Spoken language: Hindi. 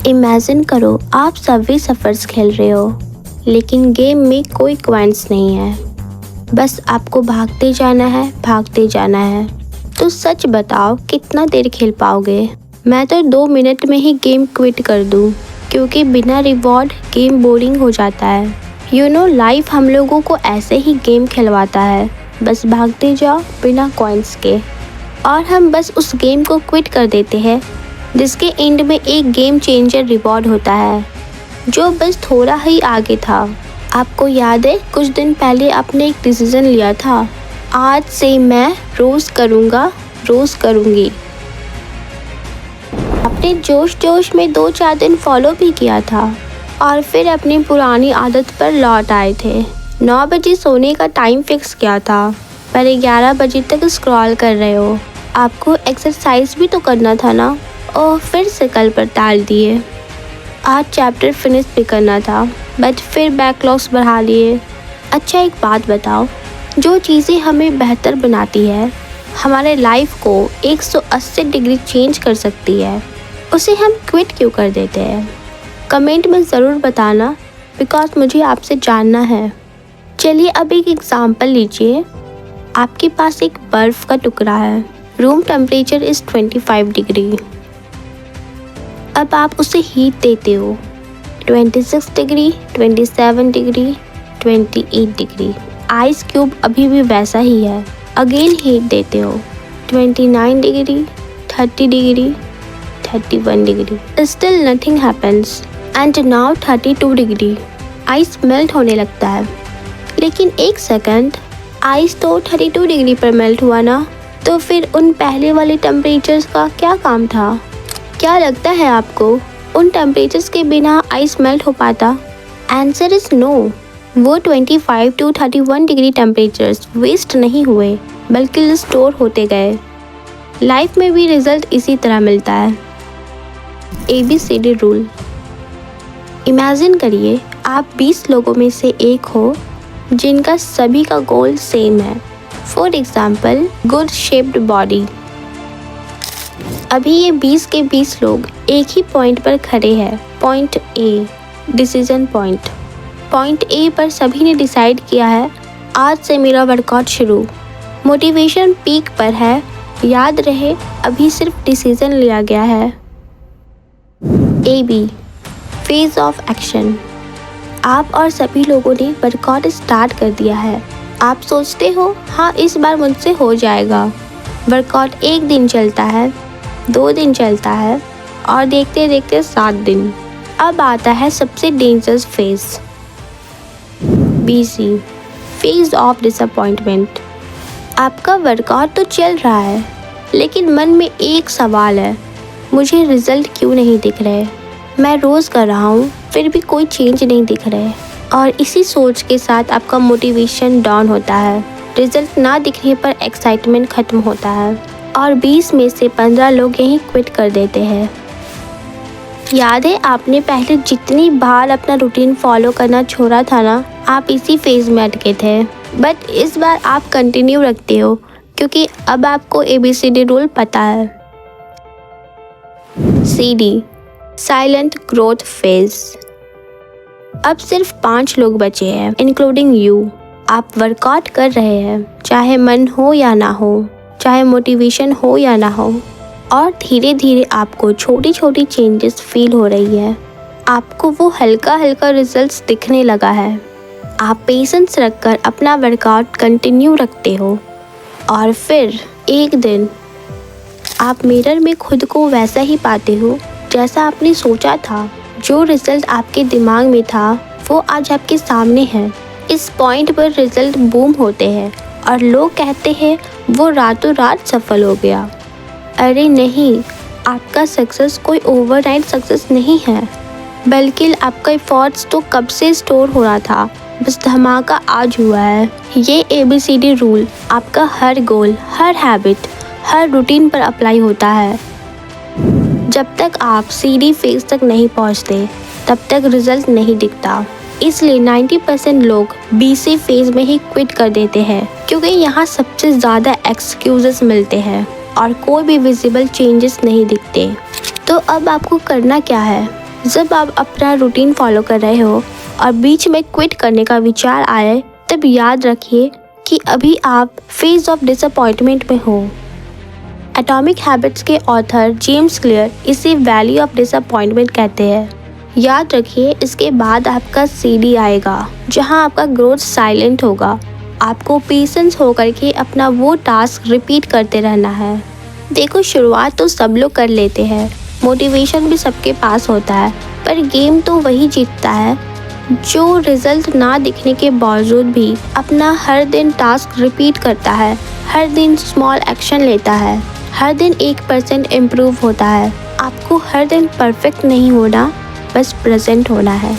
इमेजिन करो आप सबवे सफर्स खेल रहे हो, लेकिन गेम में कोई क्वेंट्स नहीं है। बस आपको भागते जाना है, भागते जाना है। तो सच बताओ कितना देर खेल पाओगे? मैं तो 2 मिनट में ही गेम क्विट कर दूं, क्योंकि बिना रिवॉर्ड गेम बोरिंग हो जाता है। लाइफ हम लोगों को ऐसे ही गेम खिलवाता है, बस भागते जाओ बिना कॉइन्स के, और हम बस उस गेम को क्विट कर देते हैं जिसके एंड में एक गेम चेंजर रिवॉर्ड होता है जो बस थोड़ा ही आगे था। आपको याद है कुछ दिन पहले आपने एक डिसीजन लिया था, आज से मैं रोज़ करूँगा, रोज़ करूँगी। आपने जोश में 2-4 दिन फॉलो भी किया था और फिर अपनी पुरानी आदत पर लौट आए थे। 9 बजे सोने का टाइम फिक्स किया था, पर 11 बजे तक स्क्रॉल कर रहे हो। आपको एक्सरसाइज भी तो करना था ना, और फिर से कल पर टाल दिए। आज चैप्टर फिनिश भी करना था, बट फिर बैकलॉग्स बढ़ा लिए। अच्छा एक बात बताओ, जो चीज़ें हमें बेहतर बनाती है, हमारे लाइफ को 180 डिग्री चेंज कर सकती है, उसे हम क्विट क्यों कर देते हैं? कमेंट में ज़रूर बताना, बिकॉज मुझे आपसे जानना है। चलिए अब एक एग्ज़ाम्पल लीजिए। आपके पास एक बर्फ़ का टुकड़ा है, रूम टेम्परेचर इज़ 25 डिग्री। अब आप उसे हीट देते हो 26 degree, 27 degree, 28 degree. Ice cube अभी भी वैसा ही है। अगेन हीट देते हो 29 degree, 30 degree, 31 degree. Still nothing happens and now 32 degree. Ice melt होने लगता है, लेकिन एक सेकंड, आइस तो 32 डिग्री पर मेल्ट हुआ ना, तो फिर उन पहले वाले टेम्परेचर्स का क्या काम था? क्या लगता है आपको उन टेम्परेचर्स के बिना आइस मेल्ट हो पाता? Answer is no. वो 25 to 31 डिग्री टेम्परेचर्स वेस्ट नहीं हुए, बल्कि स्टोर होते गए। लाइफ में भी रिजल्ट इसी तरह मिलता है। ABCD rule. इमेजिन करिए आप 20 लोगों में से एक हो जिनका सभी का गोल सेम है। For example, good shaped body. अभी ये 20 के 20 लोग एक ही पॉइंट पर खड़े हैं, point A, decision point. Point A पर सभी ने डिसाइड किया है, आज से मेरा वर्कआउट शुरू। मोटिवेशन पीक पर है। याद रहे अभी सिर्फ डिसीजन लिया गया है। AB, phase of action. आप और सभी लोगों ने वर्कआउट स्टार्ट कर दिया है। आप सोचते हो हाँ इस बार मुझसे हो जाएगा। वर्कआउट 1 दिन चलता है, 2 दिन चलता है, और देखते देखते 7 दिन। अब आता है सबसे dangerous phase, BC, phase of disappointment. आपका वर्कआउट तो चल रहा है, लेकिन मन में एक सवाल है, मुझे रिजल्ट क्यों नहीं दिख रहे? मैं रोज़ कर रहा हूँ, फिर भी कोई चेंज नहीं दिख रहे। और इसी सोच के साथ आपका मोटिवेशन डाउन होता है। रिजल्ट ना दिखने पर एक्साइटमेंट ख़त्म होता है, और 20 में से 15 लोग यहीं क्विट कर देते हैं। याद है आपने पहले जितनी बार अपना रूटीन फॉलो करना छोड़ा था ना, आप इसी फेज में अटके थे। बट इस बार आप कंटिन्यू रखते हो, क्योंकि अब आपको ABCD रूल पता है। CD, silent growth phase. अब सिर्फ 5 लोग बचे हैं, इंक्लूडिंग यू। आप वर्कआउट कर रहे हैं, चाहे मन हो या ना हो, चाहे मोटिवेशन हो या ना हो, और धीरे धीरे आपको छोटी छोटी चेंजेस फील हो रही है। आपको वो हल्का हल्का रिजल्ट्स दिखने लगा है। आप पेशेंस रखकर अपना वर्कआउट कंटिन्यू रखते हो, और फिर एक दिन आप मिरर में खुद को वैसा ही पाते हो जैसा आपने सोचा था। जो रिजल्ट आपके दिमाग में था वो आज आपके सामने है। इस पॉइंट पर रिजल्ट बूम होते हैं और लोग कहते हैं वो रातों रात सफल हो गया। अरे नहीं, आपका सक्सेस कोई ओवरनाइट सक्सेस नहीं है, बल्कि आपका एफर्ट्स तो कब से स्टोर हो रहा था, बस धमाका आज हुआ है। ये ABCD रूल आपका हर गोल, हर हैबिट, हर रूटीन पर अप्लाई होता है। जब तक आप CD फेज तक नहीं पहुंचते, तब तक रिजल्ट नहीं दिखता। इसलिए 90% लोग BC फेज में ही क्विट कर देते हैं, क्योंकि यहाँ सबसे ज़्यादा एक्सक्यूजेस मिलते हैं और कोई भी विजिबल चेंजेस नहीं दिखते। तो अब आपको करना क्या है? जब आप अपना रूटीन फॉलो कर रहे हो और बीच में क्विट करने का विचार आए, तब याद रखिए कि अभी आप फेज ऑफ डिसअपॉइंटमेंट में हो। एटॉमिक हैबिट्स के ऑथर जेम्स क्लियर इसे वैली ऑफ डिसअपॉइंटमेंट कहते हैं। याद रखिए, इसके बाद आपका सीडी आएगा जहां आपका ग्रोथ साइलेंट होगा। आपको पेशेंस होकर के अपना वो टास्क रिपीट करते रहना है। देखो, शुरुआत तो सब लोग कर लेते हैं, मोटिवेशन भी सबके पास होता है, पर गेम तो वही जीतता है जो रिजल्ट ना दिखने के बावजूद भी अपना हर दिन टास्क रिपीट करता है, हर दिन स्मॉल एक्शन लेता है, हर दिन 1% इम्प्रूव होता है। आपको हर दिन परफेक्ट नहीं होना, बस प्रेजेंट होना है।